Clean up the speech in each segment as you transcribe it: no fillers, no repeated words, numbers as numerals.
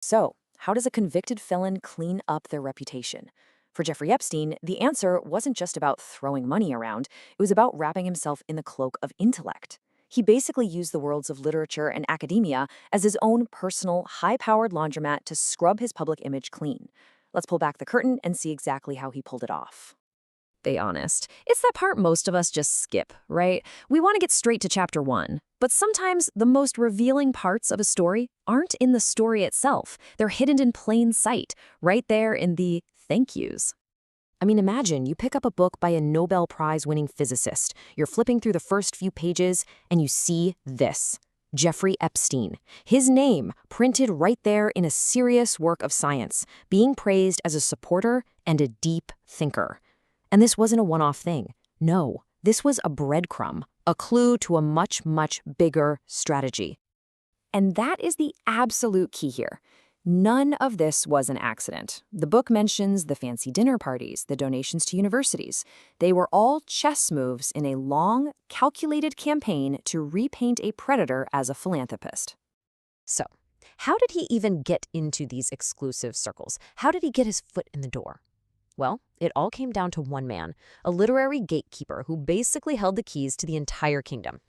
So, how does a convicted felon clean up their reputation? For Jeffrey Epstein, the answer wasn't just about throwing money around, it was about wrapping himself in the cloak of intellect. He basically used the worlds of literature and academia as his own personal, high powered laundromat to scrub his public image clean. Let's pull back the curtain and see exactly how he pulled it off. Be honest. It's that part most of us just skip, right? We want to get straight to chapter one. But sometimes the most revealing parts of a story aren't in the story itself. They're hidden in plain sight, right there in the thank yous. I mean, imagine you pick up a book by a Nobel Prize winning physicist. You're flipping through the first few pages and you see this. Jeffrey Epstein. His name printed right there in a serious work of science, being praised as a supporter and a deep thinker. And this wasn't a one-off thing. No, this was a breadcrumb, a clue to a much, much bigger strategy. And that is the absolute key here. None of this was an accident. The book mentions the fancy dinner parties, the donations to universities. They were all chess moves in a long, calculated campaign to repaint a predator as a philanthropist. So, how did he even get into these exclusive circles? How did he get his foot in the door? Well, it all came down to one man, a literary gatekeeper who basically held the keys to the entire kingdom.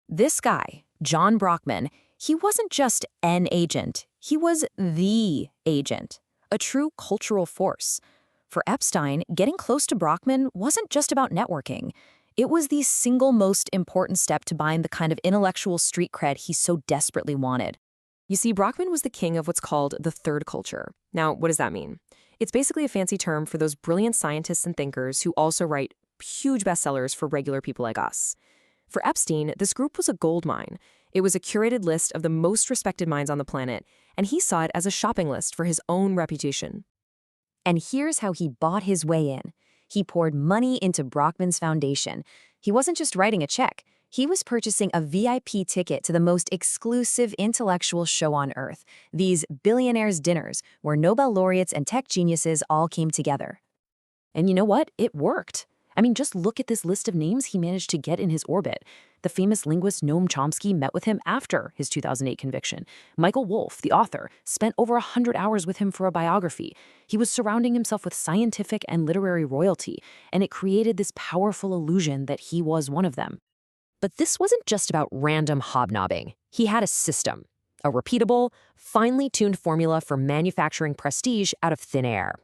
This guy, John Brockman, he wasn't just an agent, he was the agent, a true cultural force. For Epstein, getting close to Brockman wasn't just about networking. It was the single most important step to buying the kind of intellectual street cred he so desperately wanted. You see, Brockman was the king of what's called the third culture. Now, what does that mean? It's basically a fancy term for those brilliant scientists and thinkers who also write huge bestsellers for regular people like us. For Epstein, this group was a gold mine. It was a curated list of the most respected minds on the planet, and he saw it as a shopping list for his own reputation. And here's how he bought his way in. He poured money into Brockman's foundation. He wasn't just writing a check. He was purchasing a VIP ticket to the most exclusive intellectual show on Earth, these billionaires' dinners, where Nobel laureates and tech geniuses all came together. And you know what? It worked. I mean, just look at this list of names he managed to get in his orbit. The famous linguist Noam Chomsky met with him after his 2008 conviction. Michael Wolff, the author, spent over 100 hours with him for a biography. He was surrounding himself with scientific and literary royalty, and it created this powerful illusion that he was one of them. But this wasn't just about random hobnobbing. He had a system, a repeatable, finely tuned formula for manufacturing prestige out of thin air.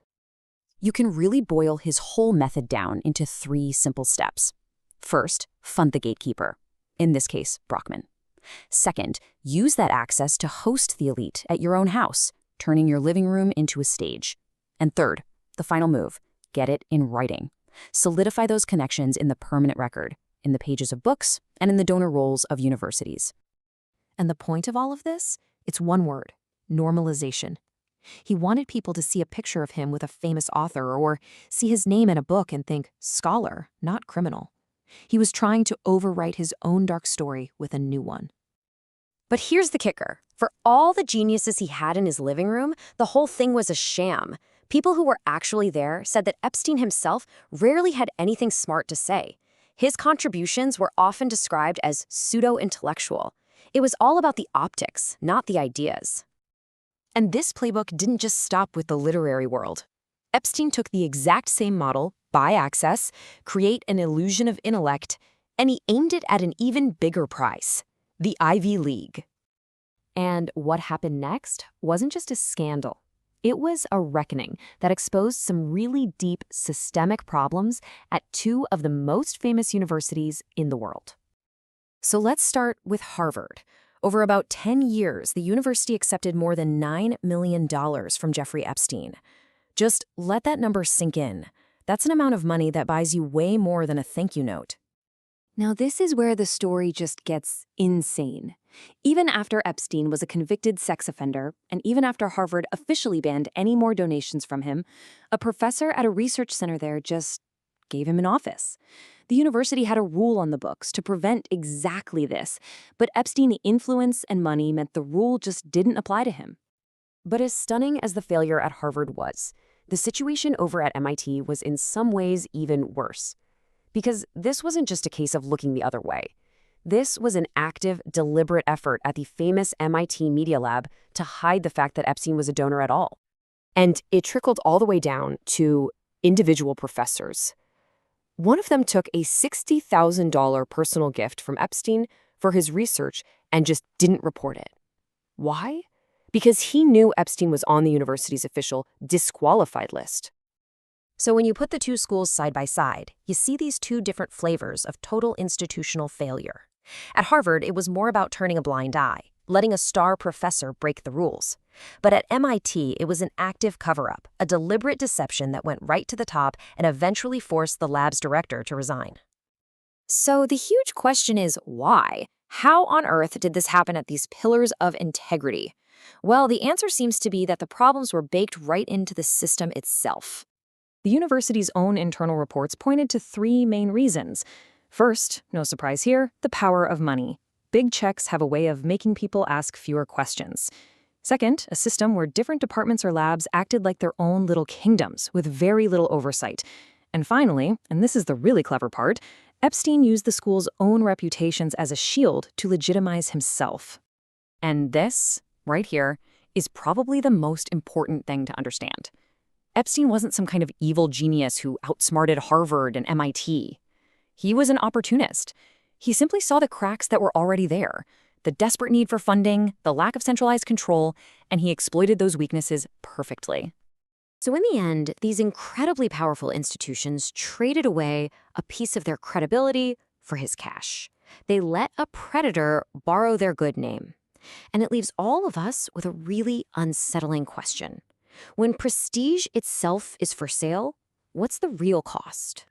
You can really boil his whole method down into 3 simple steps. First, fund the gatekeeper, in this case, Brockman. Second, use that access to host the elite at your own house, turning your living room into a stage. And third, the final move, get it in writing. Solidify those connections in the permanent record, in the pages of books, and in the donor rolls of universities. And the point of all of this? It's one word: normalization. He wanted people to see a picture of him with a famous author or see his name in a book and think scholar, not criminal. He was trying to overwrite his own dark story with a new one. But here's the kicker. For all the geniuses he had in his living room, the whole thing was a sham. People who were actually there said that Epstein himself rarely had anything smart to say. His contributions were often described as pseudo-intellectual. It was all about the optics, not the ideas. And this playbook didn't just stop with the literary world. Epstein took the exact same model, buy access, create an illusion of intellect, and he aimed it at an even bigger prize: the Ivy League. And what happened next wasn't just a scandal. It was a reckoning that exposed some really deep systemic problems at 2 of the most famous universities in the world. So let's start with Harvard. Over about 10 years, the university accepted more than $9 million from Jeffrey Epstein. Just let that number sink in. That's an amount of money that buys you way more than a thank you note. Now, this is where the story just gets insane. Even after Epstein was a convicted sex offender, and even after Harvard officially banned any more donations from him, a professor at a research center there just gave him an office. The university had a rule on the books to prevent exactly this, but Epstein's influence and money meant the rule just didn't apply to him. But as stunning as the failure at Harvard was, the situation over at MIT was in some ways even worse. Because this wasn't just a case of looking the other way. This was an active, deliberate effort at the famous MIT Media Lab to hide the fact that Epstein was a donor at all. And it trickled all the way down to individual professors. One of them took a $60,000 personal gift from Epstein for his research and just didn't report it. Why? Because he knew Epstein was on the university's official disqualified list. So when you put the two schools side by side, you see these two different flavors of total institutional failure. At Harvard, it was more about turning a blind eye, letting a star professor break the rules. But at MIT, it was an active cover-up, a deliberate deception that went right to the top and eventually forced the lab's director to resign. So the huge question is why? How on earth did this happen at these pillars of integrity? Well, the answer seems to be that the problems were baked right into the system itself. The university's own internal reports pointed to three main reasons. First, no surprise here, the power of money. Big checks have a way of making people ask fewer questions. Second, a system where different departments or labs acted like their own little kingdoms with very little oversight. And finally, and this is the really clever part, Epstein used the school's own reputations as a shield to legitimize himself. And this, right here, is probably the most important thing to understand. Epstein wasn't some kind of evil genius who outsmarted Harvard and MIT. He was an opportunist. He simply saw the cracks that were already there, the desperate need for funding, the lack of centralized control, and he exploited those weaknesses perfectly. So in the end, these incredibly powerful institutions traded away a piece of their credibility for his cash. They let a predator borrow their good name. And it leaves all of us with a really unsettling question. When prestige itself is for sale, what's the real cost?